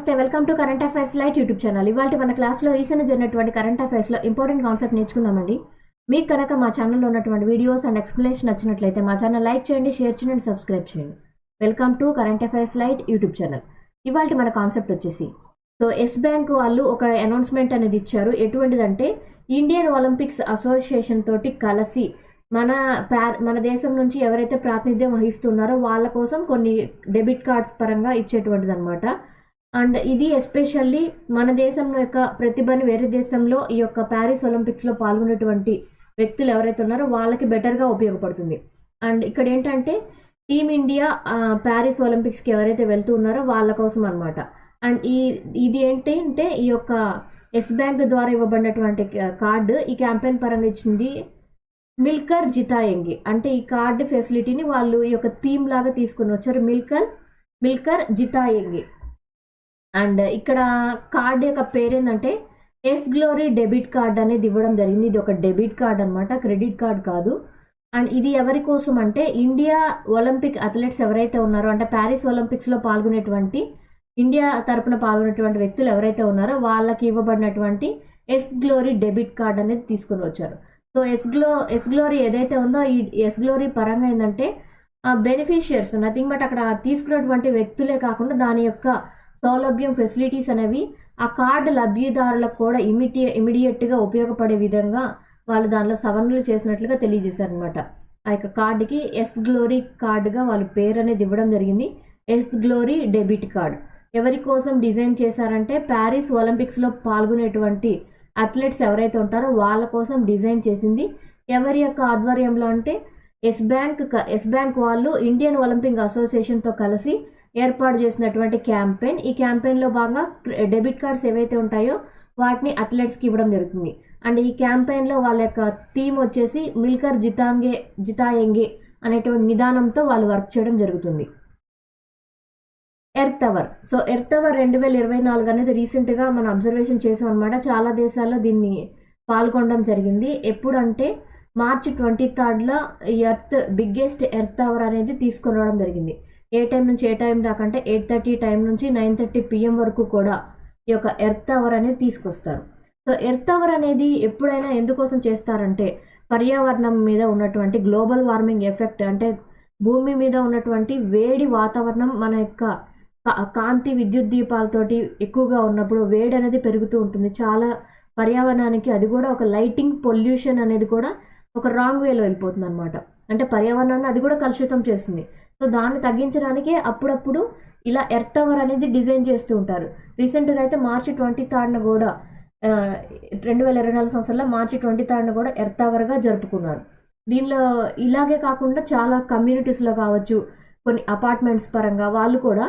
నమస్తే, welcome to current affairs light YouTube channel. ఇవాళ మన క్లాస్లో రీసెంట్ జరిగినటువంటి కరెంట్ అఫైర్స్లో ఇంపార్టెంట్ కాన్సెప్ట్ నేర్చుకుందామండి. మీకు కనుక మా ఛానల్లో ఉన్నటువంటి వీడియోస్ అండ్ ఎక్స్ప్లెనేషన్ నచ్చినట్లయితే మా ఛానల్ లైక్ చేయండి, షేర్ చేయండి, సబ్స్క్రైబ్ చేయండి. Welcome to current affairs light YouTube channel. ఇవాళ మన కాన్సెప్ట్ వచ్చేసి ఎస్ బ్యాంక్ వాళ్ళు ఒక అనౌన్స్మెంట్ అనేది ఇచ్చారు. ఎటువంటిదంటే ఇండియన్ ఒలింపిక్స్ అసోసియేషన్ తోటి కలిసి మన దేశం నుంచి ఎవరైతే ప్రాతినిధ్యం వహిస్తున్నారో వాళ్ళ కోసం కొన్ని డెబిట్ కార్డ్స్ పరంగా ఇచ్చేటువంటిది అనమాట. అండ్ ఇది ఎస్పెషల్లీ మన దేశంలో యొక్క ప్రతిభని వేరే దేశంలో ఈ యొక్క ప్యారిస్ ఒలింపిక్స్లో పాల్గొనేటువంటి వ్యక్తులు ఎవరైతే ఉన్నారో వాళ్ళకి బెటర్గా ఉపయోగపడుతుంది. అండ్ ఇక్కడ ఏంటంటే టీమిండియా ప్యారిస్ ఒలింపిక్స్కి ఎవరైతే వెళ్తూ ఉన్నారో వాళ్ళ కోసం అనమాట. అండ్ ఇది ఏంటి అంటే ఈ యొక్క ఎస్ బ్యాంక్ ద్వారా ఇవ్వబడినటువంటి కార్డు ఈ క్యాంపెయిన్ పరంగా ఇచ్చింది మిల్కర్ జితాయంగి. అంటే ఈ కార్డు ఫెసిలిటీని వాళ్ళు ఈ యొక్క థీమ్ లాగా తీసుకుని వచ్చారు, మిల్కర్ జితాయంగి. అండ్ ఇక్కడ కార్డు యొక్క పేరు ఏంటంటే ఎస్ గ్లోరీ డెబిట్ కార్డ్ అనేది ఇవ్వడం జరిగింది. ఇది ఒక డెబిట్ కార్డ్ అనమాట, క్రెడిట్ కార్డ్ కాదు. అండ్ ఇది ఎవరి కోసం అంటే ఇండియా ఒలింపిక్ అథ్లెట్స్ ఎవరైతే ఉన్నారో, అంటే ప్యారిస్ ఒలింపిక్స్లో పాల్గొనేటువంటి ఇండియా తరపున పాల్గొనేటువంటి వ్యక్తులు ఎవరైతే ఉన్నారో వాళ్ళకి ఇవ్వబడినటువంటి ఎస్ గ్లోరీ డెబిట్ కార్డ్ అనేది తీసుకుని వచ్చారు. సో ఎస్ గ్లోరీ ఏదైతే ఉందో ఈ ఎస్ గ్లోరీ పరంగా ఏంటంటే బెనిఫిషియర్స్ నథింగ్ బట్ అక్కడ తీసుకున్నటువంటి వ్యక్తులే కాకుండా దాని యొక్క సౌలభ్యం ఫెసిలిటీస్ అనేవి ఆ కార్డు లబ్ధిదారులకు కూడా ఇమీడియట్గా ఉపయోగపడే విధంగా వాళ్ళు దానిలో సవరణలు చేసినట్లుగా తెలియజేశారనమాట. ఆ యొక్క కార్డుకి ఎస్ గ్లోరీ కార్డుగా వాళ్ళ పేరు అనేది ఇవ్వడం జరిగింది, ఎస్ గ్లోరీ డెబిట్ కార్డ్. ఎవరి కోసం డిజైన్ చేశారంటే ప్యారిస్ ఒలింపిక్స్లో పాల్గొనేటువంటి అథ్లెట్స్ ఎవరైతే ఉంటారో వాళ్ళ కోసం డిజైన్ చేసింది. ఎవరి యొక్క ఆధ్వర్యంలో అంటే ఎస్ బ్యాంక్ వాళ్ళు ఇండియన్ ఒలింపిక్ అసోసియేషన్తో కలిసి ఏర్పాటు చేసినటువంటి క్యాంపెయిన్. ఈ క్యాంపెయిన్లో భాగంగా డెబిట్ కార్డ్స్ ఏవైతే ఉంటాయో వాటిని అథ్లెట్స్కి ఇవ్వడం జరుగుతుంది. అండ్ ఈ క్యాంపెయిన్లో వాళ్ళ యొక్క థీమ్ వచ్చేసి మిల్కర్ జితాయంగే అనేటువంటి నిదానంతో వాళ్ళు వర్క్ చేయడం జరుగుతుంది. Earth hour. ఎర్త్ అవర్ 2024 అనేది రీసెంట్గా మనం అబ్జర్వేషన్ చేసాం అనమాట. చాలా దేశాల్లో దీన్ని పాల్గొనడం జరిగింది. ఎప్పుడంటే మార్చి 23 బిగ్గెస్ట్ ఎర్త్ అవర్ అనేది తీసుకొని రావడం జరిగింది. ఏ టైం నుంచి ఏ టైం దాకా అంటే 8:30 టైం నుంచి 9:30 PM వరకు కూడా ఈ యొక్క ఎర్త్ అవర్ అనేది తీసుకొస్తారు. ఎర్త్ అవర్ అనేది ఎప్పుడైనా ఎందుకోసం చేస్తారంటే పర్యావరణం మీద ఉన్నటువంటి గ్లోబల్ వార్మింగ్ ఎఫెక్ట్, అంటే భూమి మీద ఉన్నటువంటి వేడి వాతావరణం మన యొక్క కాంతి విద్యుత్ దీపాలతోటి ఎక్కువగా ఉన్నప్పుడు వేడి అనేది పెరుగుతూ ఉంటుంది. చాలా పర్యావరణానికి అది కూడా ఒక లైటింగ్ పొల్యూషన్ అనేది కూడా ఒక రాంగ్ వేలో వెళ్ళిపోతుంది అనమాట. అంటే పర్యావరణాన్ని అది కూడా కలుషితం చేస్తుంది. దాన్ని తగ్గించడానికి అప్పుడప్పుడు ఇలా ఎర్త్ అవర్ అనేది డిజైన్ చేస్తూ ఉంటారు. రీసెంట్గా అయితే మార్చి 23 కూడా 2024 సంవత్సరంలో మార్చి 23 కూడా ఎర్త్ అవర్గా జరుపుకున్నారు. దీనిలో ఇలాగే కాకుండా చాలా కమ్యూనిటీస్లో కావచ్చు, కొన్ని అపార్ట్మెంట్స్ పరంగా వాళ్ళు కూడా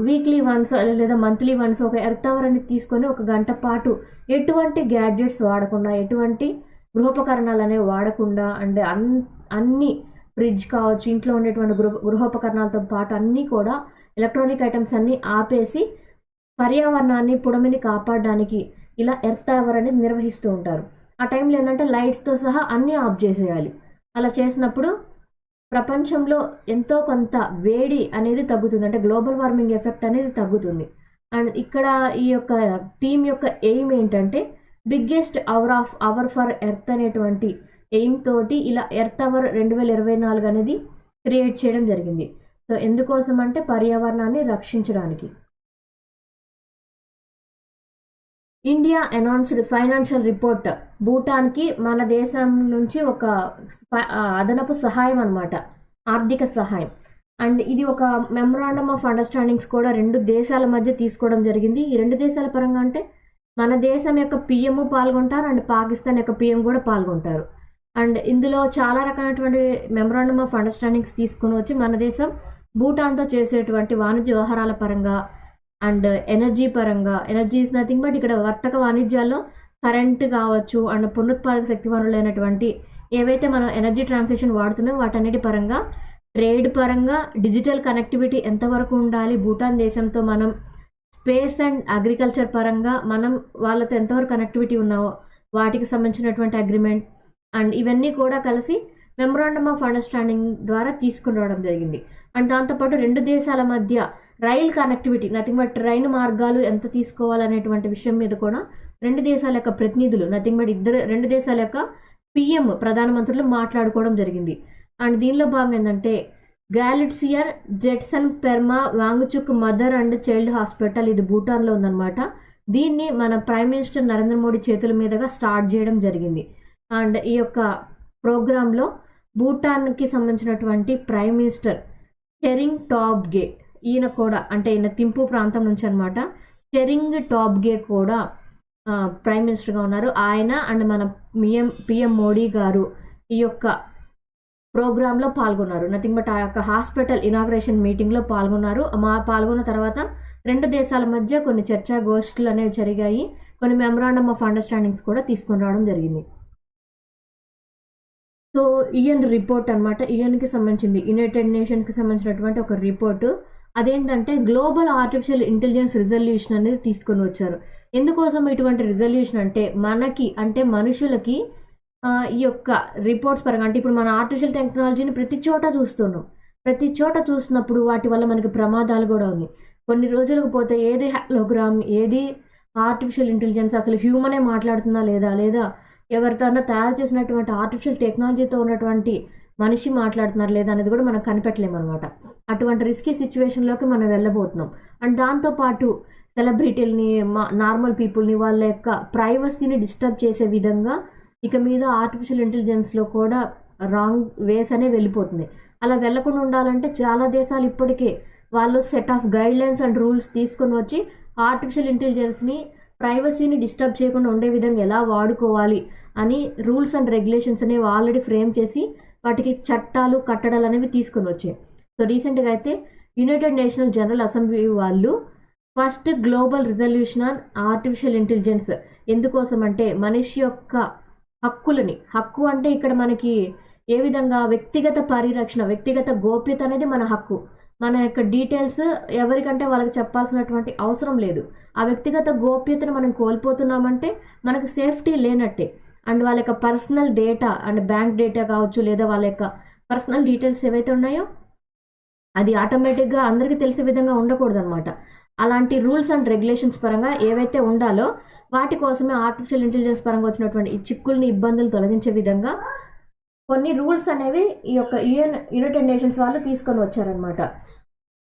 వీక్లీ వన్స్ లేదా మంత్లీ వన్స్ ఒక ఎర్త్ అవర్ అనేది తీసుకొని 1 గంట పాటు ఎటువంటి గ్యాడ్జెట్స్ వాడకుండా, ఎటువంటి గృహోపకరణాలు అనేవి వాడకుండా, అంటే అన్ని ఫ్రిడ్జ్ కావచ్చు, ఇంట్లో ఉండేటువంటి గృహోపకరణాలతో పాటు అన్నీ కూడా ఎలక్ట్రానిక్ ఐటమ్స్ అన్నీ ఆపేసి పర్యావరణాన్ని పుడమిని కాపాడడానికి ఇలా ఎర్త్ అవర్ అనేది నిర్వహిస్తూ ఉంటారు. ఆ టైంలో ఏంటంటే లైట్స్తో సహా అన్నీ ఆఫ్ చేసేయాలి. అలా చేసినప్పుడు ప్రపంచంలో ఎంతో కొంత వేడి అనేది తగ్గుతుంది, అంటే గ్లోబల్ వార్మింగ్ ఎఫెక్ట్ అనేది తగ్గుతుంది. అండ్ ఇక్కడ ఈ యొక్క థీమ్ యొక్క ఎయిమ్ ఏంటంటే బిగ్గెస్ట్ అవర్ ఫర్ ఎర్త్ అనేటువంటి ఎయిమ్ తోటి ఇలా ఎర్త్ అవర్ 2024 అనేది క్రియేట్ చేయడం జరిగింది. ఎందుకోసం అంటే పర్యావరణాన్ని రక్షించడానికి. India announced financial report. భూటాన్కి మన దేశం నుంచి ఒక అదనపు సహాయం అనమాట, ఆర్థిక సహాయం. అండ్ ఇది ఒక మెమరాండమ్ ఆఫ్ అండర్స్టాండింగ్స్ కూడా 2 దేశాల మధ్య తీసుకోవడం జరిగింది. ఈ 2 దేశాల పరంగా అంటే మన దేశం యొక్క PM పాల్గొంటారు, అండ్ పాకిస్తాన్ యొక్క PM కూడా పాల్గొంటారు. అండ్ ఇందులో చాలా రకమైనటువంటి మెమరాండమ్ ఆఫ్ అండర్స్టాండింగ్స్ తీసుకుని వచ్చి మన దేశం భూటాన్తో చేసేటువంటి వాణిజ్య వ్యవహారాల పరంగా అండ్ ఎనర్జీ పరంగా, ఎనర్జీ ఇస్ నథింగ్ బట్ ఇక్కడ వర్తక వాణిజ్యాల్లో కరెంట్ కావచ్చు అండ్ పునరుత్పాదక శక్తి వనరులైనటువంటి ఏవైతే మనం ఎనర్జీ ట్రాన్సాక్షన్ వాడుతున్నామో వాటన్నిటి పరంగా, ట్రేడ్ పరంగా, డిజిటల్ కనెక్టివిటీ ఎంతవరకు ఉండాలి భూటాన్ దేశంతో, మనం స్పేస్ అండ్ అగ్రికల్చర్ పరంగా మనం వాళ్ళతో ఎంతవరకు కనెక్టివిటీ ఉన్నావో వాటికి సంబంధించినటువంటి అగ్రిమెంట్ అండ్ ఇవన్నీ కూడా కలిసి మెమరాండమ్ ఆఫ్ అండర్స్టాండింగ్ ద్వారా తీసుకుని రావడం జరిగింది. అండ్ దాంతోపాటు 2 దేశాల మధ్య rail connectivity, nothing but train మార్గాలు ఎంత తీసుకోవాలనేటువంటి విషయం మీద కూడా రెండు దేశాల యొక్క ప్రతినిధులు, నథింగ్ బట్ రెండు దేశాల యొక్క పిఎం ప్రధానమంత్రులు మాట్లాడుకోవడం జరిగింది. అండ్ దీనిలో భాగం ఏంటంటే Gyaltsuen Jetsun Pema Wangchuck mother and child hospital, ఇది భూటాన్లో ఉందన్నమాట. దీన్ని మన ప్రైమ్ మినిస్టర్ నరేంద్ర మోడీ చేతుల మీదుగా స్టార్ట్ చేయడం జరిగింది. అండ్ ఈ యొక్క ప్రోగ్రాంలో భూటాన్కి సంబంధించినటువంటి ప్రైమ్ మినిస్టర్ షెరింగ్ టాబ్గే, ఈయన కూడా అంటే ఈయన థింపు ప్రాంతం నుంచి అనమాట, షెరింగ్ టాబ్గే కూడా ప్రైమ్ మినిస్టర్గా ఉన్నారు. ఆయన అండ్ మన పిఎం మోడీ గారు ఈ యొక్క ప్రోగ్రాంలో పాల్గొన్నారు. నథింగ్ బట్ ఆ యొక్క హాస్పిటల్ ఇనాగ్రేషన్ మీటింగ్లో పాల్గొన్నారు. పాల్గొన్న తర్వాత రెండు దేశాల మధ్య కొన్ని చర్చా గోష్ఠులు అనేవి జరిగాయి. కొన్ని మెమరాండమ్ ఆఫ్ అండర్స్టాండింగ్స్ కూడా తీసుకొని రావడం జరిగింది. సో యుఎన్ రిపోర్ట్ అనమాట, యుఎన్కి సంబంధించింది, యునైటెడ్ నేషన్కి సంబంధించినటువంటి ఒక రిపోర్టు. అదేంటంటే గ్లోబల్ ఆర్టిఫిషియల్ ఇంటెలిజెన్స్ రిజల్యూషన్ అనేది తీసుకొని వచ్చారు. ఎందుకోసం ఇటువంటి రిజల్యూషన్ అంటే మనకి అంటే మనుషులకి ఈ యొక్క రిపోర్ట్స్ పరంగా, అంటే ఇప్పుడు మన ఆర్టిఫిషియల్ టెక్నాలజీని ప్రతి చోట చూస్తున్నాం. ప్రతి చోట చూసినప్పుడు వాటి వల్ల మనకి ప్రమాదాలు కూడా ఉంది. కొన్ని రోజులకు పోతే ఏది హాలోగ్రామ్, ఏది ఆర్టిఫిషియల్ ఇంటెలిజెన్స్, అసలు హ్యూమనే మాట్లాడుతుందా లేదా ఎవరితో తయారు చేసినటువంటి ఆర్టిఫిషియల్ టెక్నాలజీతో ఉన్నటువంటి మనిషి మాట్లాడుతున్నారు లేదా అనేది కూడా మనం కనిపెట్టలేము అనమాట. అటువంటి రిస్కీ సిచ్యువేషన్లోకి మనం వెళ్ళబోతున్నాం. అండ్ దాంతోపాటు సెలబ్రిటీలని, నార్మల్ పీపుల్ని, వాళ్ళ యొక్క ప్రైవసీని డిస్టర్బ్ చేసే విధంగా ఇక మీద ఆర్టిఫిషియల్ ఇంటెలిజెన్స్లో కూడా రాంగ్ వేస్ అనే వెళ్ళిపోతుంది. అలా వెళ్లకుండా ఉండాలంటే చాలా దేశాలు ఇప్పటికే వాళ్ళు set of guide lines and rules తీసుకొని వచ్చి ఆర్టిఫిషియల్ ఇంటెలిజెన్స్ని, ప్రైవసీని డిస్టర్బ్ చేయకుండా ఉండే విధంగా ఎలా వాడుకోవాలి అని రూల్స్ అండ్ రెగ్యులేషన్స్ అనేవి ఆల్రెడీ ఫ్రేమ్ చేసి వాటికి చట్టాలు కట్టడాలు అనేవి తీసుకొని వచ్చాయి. సో రీసెంట్గా అయితే యునైటెడ్ నేషనల్ జనరల్ అసెంబ్లీ వాళ్ళు first global resolution on artificial intelligence, ఎందుకోసం అంటే మనిషి యొక్క హక్కులని, హక్కు అంటే ఇక్కడ మనకి ఏ విధంగా వ్యక్తిగత పరిరక్షణ, వ్యక్తిగత గోప్యత అనేది మన హక్కు. మన యొక్క డీటెయిల్స్ ఎవరికంటే వాళ్ళకి చెప్పాల్సినటువంటి అవసరం లేదు. ఆ వ్యక్తిగత గోప్యతను మనం కోల్పోతున్నామంటే మనకు సేఫ్టీ లేనట్టే. అండ్ వాళ్ళ యొక్క personal data and bank data కావచ్చు, లేదా వాళ్ళ యొక్క పర్సనల్ డీటెయిల్స్ ఏవైతే ఉన్నాయో అది ఆటోమేటిక్గా అందరికీ తెలిసే విధంగా ఉండకూడదు అనమాట. అలాంటి రూల్స్ అండ్ రెగ్యులేషన్స్ పరంగా ఏవైతే ఉండాలో వాటి కోసమే ఆర్టిఫిషియల్ ఇంటెలిజెన్స్ పరంగా వచ్చినటువంటి ఈ చిక్కుల్ని, ఇబ్బందులు తొలగించే విధంగా కొన్ని రూల్స్ అనేవి ఈ యొక్క యునైటెడ్ నేషన్స్ వాళ్ళు తీసుకొని వచ్చారనమాట.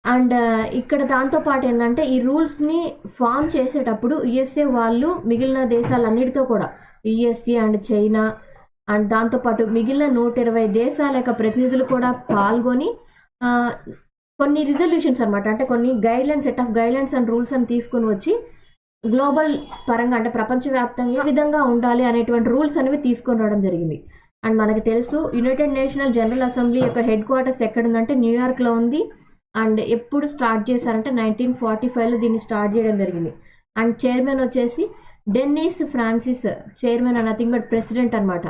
అండ్ ఇక్కడ దాంతోపాటు ఏంటంటే ఈ రూల్స్ని ఫామ్ చేసేటప్పుడు యుఎస్ఏ వాళ్ళు మిగిలిన దేశాలన్నిటితో కూడా, యుఎస్ఏ అండ్ చైనా అండ్ దాంతోపాటు మిగిలిన 120 దేశాల యొక్క ప్రతినిధులు కూడా పాల్గొని కొన్ని రిజల్యూషన్స్ అనమాట, అంటే కొన్ని guidelines, set of guidelines and rules అని తీసుకొని వచ్చి గ్లోబల్ పరంగా అంటే ప్రపంచవ్యాప్తంగా ఏ విధంగా ఉండాలి అనేటువంటి రూల్స్ అనేవి తీసుకొని రావడం జరిగింది. అండ్ మనకి తెలుసు యునైటెడ్ నేషనల్ జనరల్ అసెంబ్లీ యొక్క హెడ్ క్వార్టర్స్ ఎక్కడుందంటే న్యూయార్క్లో ఉంది. అండ్ ఎప్పుడు స్టార్ట్ చేశారంటే 1945లో దీన్ని స్టార్ట్ చేయడం జరిగింది. అండ్ చైర్మన్ వచ్చేసి డెన్నిస్ ఫ్రాన్సిస్, చైర్మన్ అని నథింగ్ బట్ ప్రెసిడెంట్ అనమాట.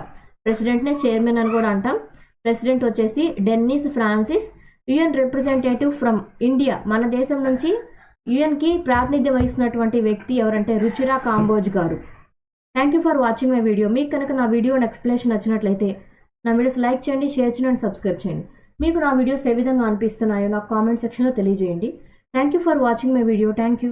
ప్రెసిడెంట్నే చైర్మన్ అని కూడా అంటాం. ప్రెసిడెంట్ వచ్చేసి Dennis Francis. UN representative from India, మన దేశం నుంచి యుఎన్కి ప్రాతినిధ్యం వహిస్తున్నటువంటి వ్యక్తి ఎవరంటే రుచిరా కాంబోజ్ గారు. Thank you for watching my video. మీకు కనుక నా వీడియో అండ్ ఎక్స్ప్లెనేషన్ నచ్చినట్లయితే నా వీడియోస్ లైక్ చేయండి, షేర్ చేయండి అండ్ సబ్స్క్రైబ్ చేయండి. మీకు నా వీడియోస్ ఏ విధంగా అనిపిస్తున్నాయో నాకు కామెంట్ సెక్షన్లో తెలియజేయండి. Thank you for watching my video. Thank you.